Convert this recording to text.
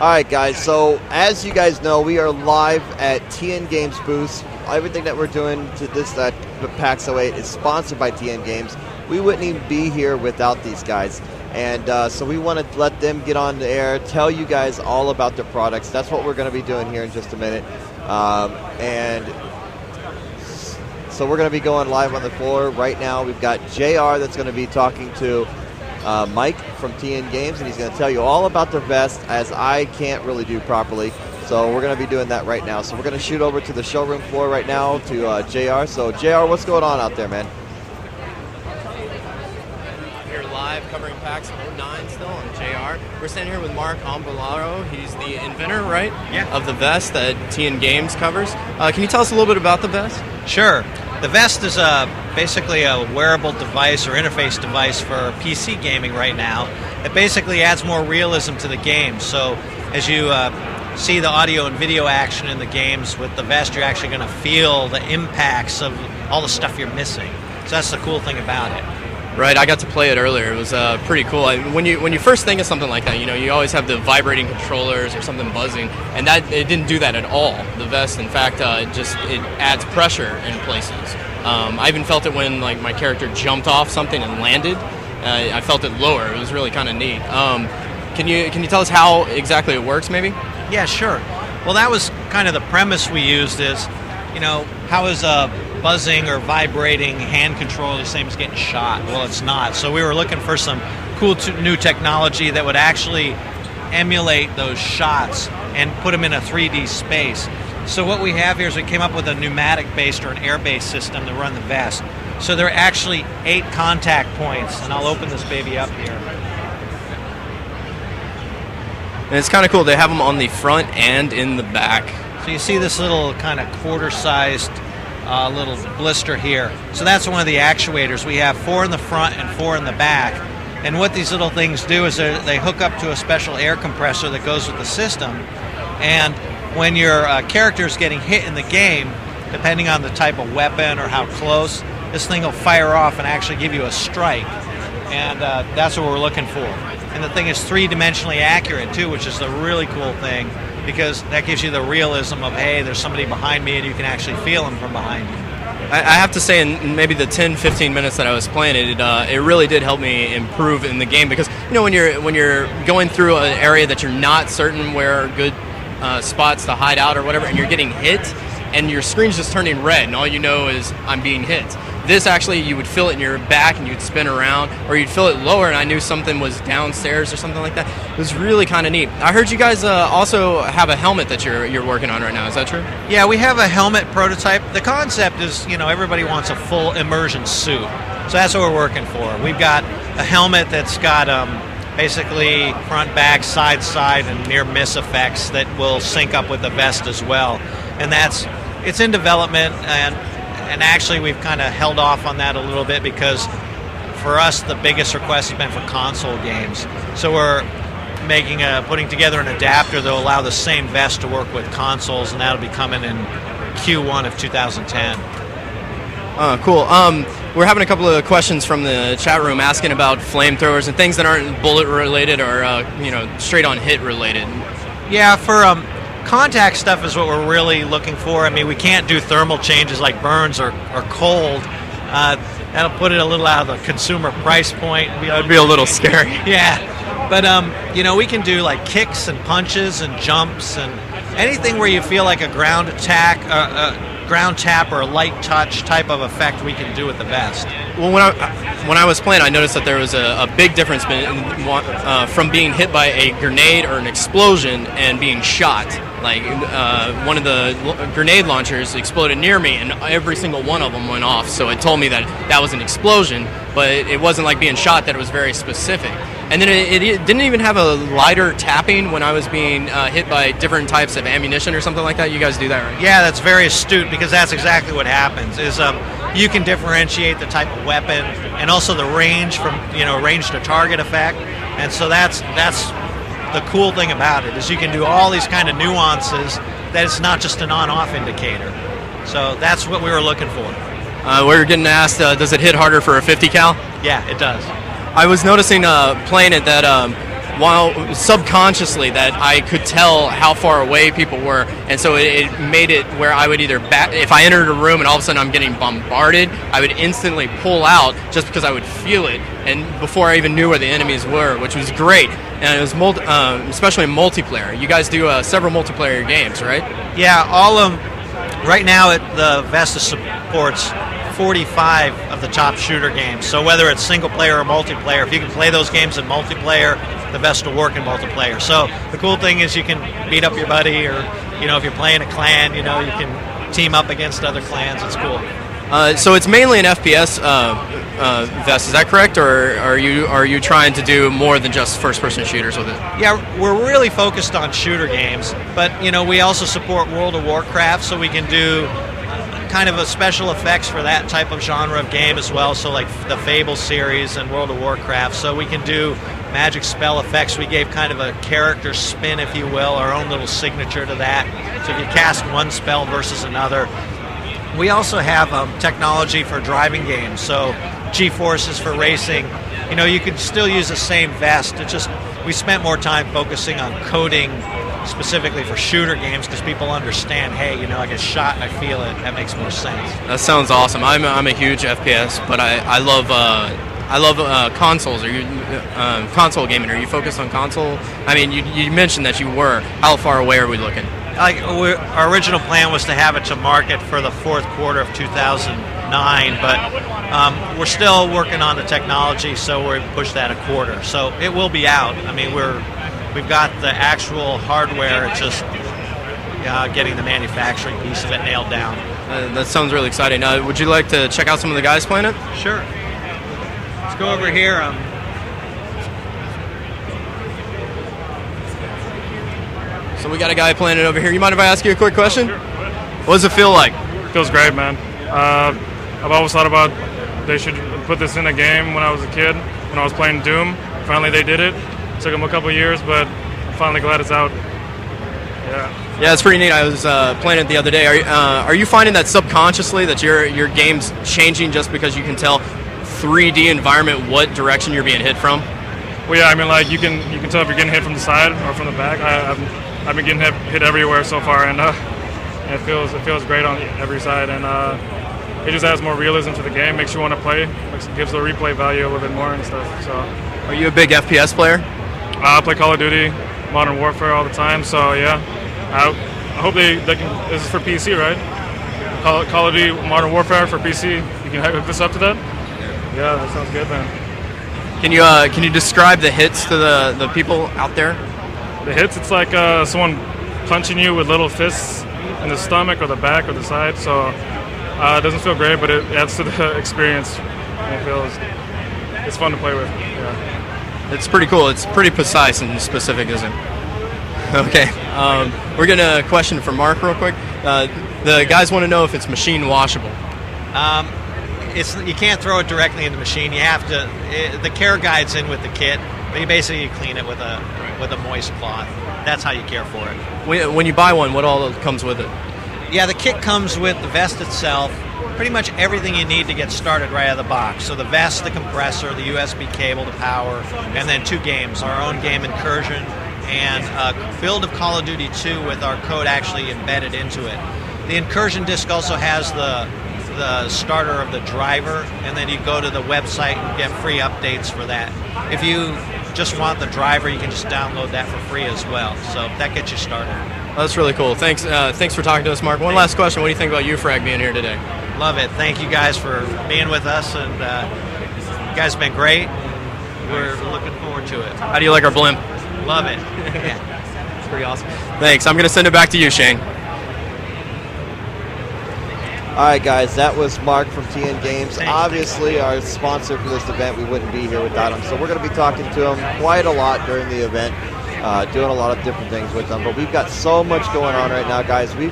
Alright guys, so as you guys know, we are live at TN Games booth. Everything that we're doing to this PAX08 is sponsored by TN Games. We wouldn't even be here without these guys. And so we want to let them get on the air, tell you guys all about their products. That's what we're going to be doing here in just a minute. And so we're going to be going live on the floor right now. We've got JR that's going to be talking to Mike from TN Games, and he's going to tell you all about their vest, as I can't really do properly. So we're going to be doing that right now. So we're going to shoot over to the showroom floor right now to JR. So JR, what's going on out there, man? Here live covering PAX09 still on JR. We're standing here with Mark Ombrellaro. He's the inventor, right? Yeah. Of the vest that TN Games covers. Can you tell us a little bit about the vest? Sure. The vest is basically a wearable device or interface device for PC gaming right now. It basically adds more realism to the game. So as you see the audio and video action in the games with the vest, you're actually going to feel the impacts of all the stuff you're missing. So that's the cool thing about it. Right, I got to play it earlier. It was pretty cool. When you first think of something like that, you always have the vibrating controllers or something buzzing, and it didn't do that at all. The vest, in fact, it adds pressure in places. I even felt it when my character jumped off something and landed. I felt it lower. It was really kind of neat. Can you tell us how exactly it works, maybe? Yeah, sure. Well, that was kind of the premise we used is, how is buzzing or vibrating hand control the same as getting shot? Well, it's not. So we were looking for some cool new technology that would actually emulate those shots and put them in a 3D space. So what we have here is we came up with a pneumatic-based or an air-based system to run the vest. So there are actually 8 contact points, and I'll open this baby up here. And it's kind of cool. They have them on the front and in the back. So you see this little kind of quarter-sized little blister here. So that's one of the actuators. We have 4 in the front and 4 in the back. And what these little things do is they hook up to a special air compressor that goes with the system. And when your character is getting hit in the game, depending on the type of weapon or how close, this thing will fire off and actually give you a strike. And that's what we're looking for. And the thing is 3-dimensionally accurate too, which is the really cool thing, because that gives you the realism of, hey, there's somebody behind me and you can actually feel them from behind you. I have to say, in maybe the 10-15 minutes that I was playing it really did help me improve in the game, because when you're going through an area that you're not certain where are good spots to hide out or whatever, and you're getting hit and your screen's just turning red and all you know is I'm being hit. This actually, you would feel it in your back and you'd spin around, or you'd feel it lower and I knew something was downstairs or something like that. It was really kind of neat. I heard you guys also have a helmet that you're working on right now. Is that true? Yeah, we have a helmet prototype. The concept is, everybody wants a full immersion suit. So that's what we're working for. We've got a helmet that's got basically front, back, side, and near miss effects that will sync up with the vest as well. And it's in development, and actually we've kind of held off on that a little bit because for us the biggest request has been for console games. So we're putting together an adapter that will allow the same vest to work with consoles, and that'll be coming in Q1 of 2010. Cool. We're having a couple of questions from the chat room asking about flamethrowers and things that aren't bullet related or straight on hit related. Yeah, for contact stuff is what we're really looking for. I mean, we can't do thermal changes like burns or cold. That'll put it a little out of the consumer price point. That'd be a little scary. Yeah, but we can do like kicks and punches and jumps and anything where you feel like a ground attack, ground tap, or a light touch type of effect we can do with the vest. Well, when I was playing, I noticed that there was a big difference from being hit by a grenade or an explosion and being shot. Like one of the grenade launchers exploded near me, and every single one of them went off. So it told me that was an explosion, but it wasn't like being shot. That it was very specific. And then it didn't even have a lighter tapping when I was being hit by different types of ammunition or something like that. You guys do that, right? Yeah, that's very astute, because that's exactly what happens. Is you can differentiate the type of weapon and also the range from range to target effect, and so that's the cool thing about it is you can do all these kind of nuances that it's not just an on-off indicator. So that's what we were looking for. We were getting asked, does it hit harder for a 50 cal? Yeah, it does. I was noticing playing it that while subconsciously that I could tell how far away people were, and so it made it where I would either if I entered a room and all of a sudden I'm getting bombarded, I would instantly pull out just because I would feel it, and before I even knew where the enemies were, which was great. And it was especially in multiplayer. You guys do several multiplayer games, right? Yeah, all of them. Right now, the Vesta supports 45 of the top shooter games. So whether it's single player or multiplayer, if you can play those games in multiplayer, the Vesta will work in multiplayer. So the cool thing is you can beat up your buddy, or if you're playing a clan, you can team up against other clans. It's cool. So it's mainly an FPS Vest, is that correct, or are you trying to do more than just first-person shooters with it? Yeah, we're really focused on shooter games, but we also support World of Warcraft, so we can do kind of a special effects for that type of genre of game as well. So like the Fable series and World of Warcraft, so we can do magic spell effects. We gave kind of a character spin, if you will, our own little signature to that. So if you cast one spell versus another. We also have technology for driving games, so G-forces for racing. You could still use the same vest. It's just we spent more time focusing on coding specifically for shooter games because people understand, hey, I get shot and I feel it. That makes more sense. That sounds awesome. I'm a huge FPS, but I love consoles. Are you console gaming? Are you focused on console? I mean, you mentioned that you were. How far away are we looking? Our original plan was to have it to market for the fourth quarter of 2009, but we're still working on the technology, so we pushed that a quarter. So it will be out. I mean, we've got the actual hardware. It's just getting the manufacturing piece of it nailed down. That sounds really exciting. Would you like to check out some of the guys playing it? Sure. Let's go over here. So we got a guy playing it over here. You mind if I ask you a quick question? Sure. What does it feel like? Feels great, man. I've always thought about they should put this in a game when I was a kid, when I was playing Doom. Finally they did it. Took them a couple of years, but I'm finally glad it's out. Yeah, it's pretty neat. I was playing it the other day. Are you finding that subconsciously that your game's changing just because you can tell 3D environment what direction you're being hit from? Well, yeah, I mean, like you can tell if you're getting hit from the side or from the back. I've been getting hit everywhere so far, and it feels great on every side, and it just adds more realism to the game, makes you want to play, gives the replay value a little bit more and stuff. So, are you a big FPS player? I play Call of Duty, Modern Warfare all the time. So yeah, I hope they can. This is for PC, right? Call of Duty Modern Warfare for PC. You can hook this up to that. Yeah, that sounds good, man. Can you describe the hits to the people out there? The hits, it's like someone punching you with little fists in the stomach or the back or the side. So it doesn't feel great, but it adds to the experience. And it's fun to play with. Yeah. It's pretty cool. It's pretty precise and specific, isn't it? Okay. We're gonna question for Mark real quick. The guys want to know if it's machine washable. You can't throw it directly in the machine. You have to. The care guide's in with the kit, but you basically clean it with a moist cloth. That's how you care for it. When you buy one, what all comes with it? Yeah, the kit comes with the vest itself, pretty much everything you need to get started right out of the box. So the vest, the compressor, the USB cable, the power, and then 2 games, our own game Incursion and a build of Call of Duty 2 with our code actually embedded into it. The Incursion disc also has the starter of the driver, and then you go to the website and get free updates for that. If you just want the driver, you can just download that for free as well. So that gets you started. That's really cool. Thanks for talking to us, Mark. One last question. What do you think about UFrag being here today? Love it. Thank you guys for being with us, and you guys have been great. We're looking forward to it. How do you like our blimp? Love it. Yeah. It's pretty awesome. Thanks. I'm going to send it back to you, Shane. All right, guys, that was Mark from TN Games. Obviously, our sponsor for this event. We wouldn't be here without him. So we're going to be talking to him quite a lot during the event, doing a lot of different things with him. But we've got so much going on right now, guys. We've got